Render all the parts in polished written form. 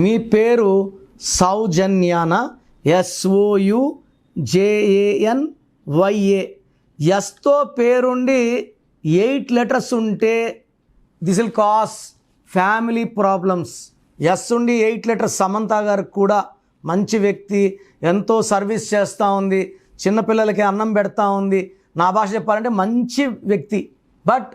మీ పేరు సౌజన్యానా? SOUJANYA. ఎస్తో పేరుండి 8 లెటర్స్ ఉంటే this will cause family problems. S ఉండి 8 లెటర్స్. సమంత గారికి కూడా మంచి వ్యక్తి, ఎంతో సర్వీస్ చేస్తూ ఉంది, చిన్నపిల్లలకి అన్నం పెడతా ఉంది, నా భాష చెప్పాలంటే మంచి వ్యక్తి. బట్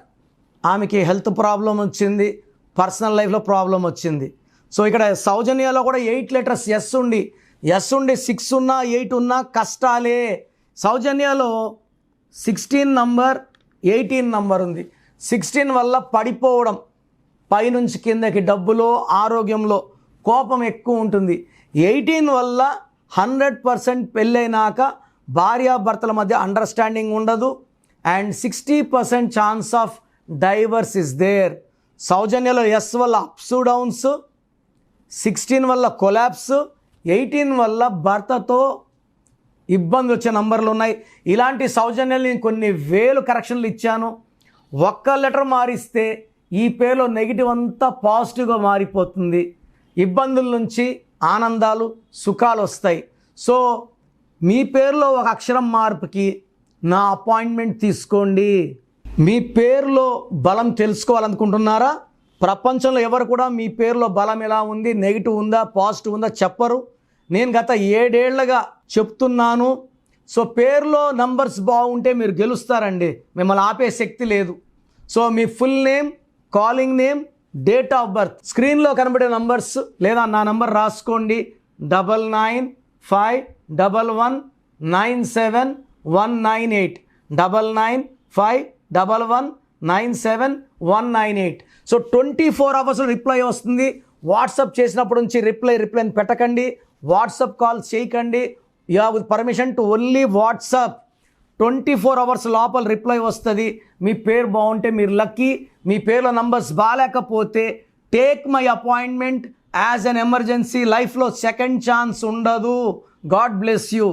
ఆమెకి హెల్త్ ప్రాబ్లం వచ్చింది, పర్సనల్ లైఫ్లో ప్రాబ్లం వచ్చింది. సో ఇక్కడ సౌజన్యాలో కూడా 8 లెటర్స్ ఎస్ ఉండి 6 ఉన్నా 8 ఉన్నా కష్టాలే. సౌజన్యాలో 16 నంబర్ 18 నంబర్ ఉంది. 16 వల్ల పడిపోవడం, పైనుంచి కిందకి డబ్బులో ఆరోగ్యంలో కోపం ఎక్కువ ఉంటుంది. 18 వల్ల 100% పెళ్ళైనాక భార్యాభర్తల మధ్య అండర్స్టాండింగ్ ఉండదు. And 60% chance of divorce is there. సౌజన్యలో ఎస్ వల్ల అప్స్ డౌన్స్, 16 వల్ల కొలాప్స్, 18 వల్ల భర్తతో ఇబ్బంది వచ్చే నంబర్లు ఉన్నాయి. ఇలాంటి సౌజన్యాలు నేను కొన్ని వేలు కరెక్షన్లు ఇచ్చాను. ఒక్క లెటర్ మారిస్తే ఈ పేరులో నెగిటివ్ అంతా పాజిటివ్గా మారిపోతుంది. ఇబ్బందుల నుంచి ఆనందాలు సుఖాలు వస్తాయి. సో మీ పేరులో ఒక అక్షరం మార్పుకి నా అపాయింట్మెంట్ తీసుకోండి. మీ పేరులో బలం తెలుసుకోవాలనుకుంటున్నారా? ప్రపంచంలో ఎవరు కూడా మీ పేరులో బలం ఎలా ఉంది, నెగిటివ్ ఉందా పాజిటివ్ ఉందా చెప్పరు. నేను గత 7 ఏళ్లుగా చెప్తున్నాను. సో పేరులో నంబర్స్ బాగుంటే మీరు గెలుస్తారండి, మిమ్మల్ని ఆపే శక్తి లేదు. So me full name, calling name, date of birth, స్క్రీన్లో కనబడే నంబర్స్ లేదా నా నంబర్ రాసుకోండి. 9951197198 9951197198. సో 24 అవర్స్లో రిప్లై వస్తుంది. వాట్సాప్ చేసినప్పటి నుంచి రిప్లైని పెట్టకండి, వాట్సాప్ కాల్స్ చేయకండి. You have permission to only WhatsApp. 24 hours లోపల రిప్లై వస్తుంది. మీ పేరు బాగుంటే మీరు లక్కీ. మీ పేరులో నంబర్స్ బాగాలేకపోతే take my appointment as an emergency. లైఫ్లో సెకండ్ ఛాన్స్ ఉండదు. God bless you.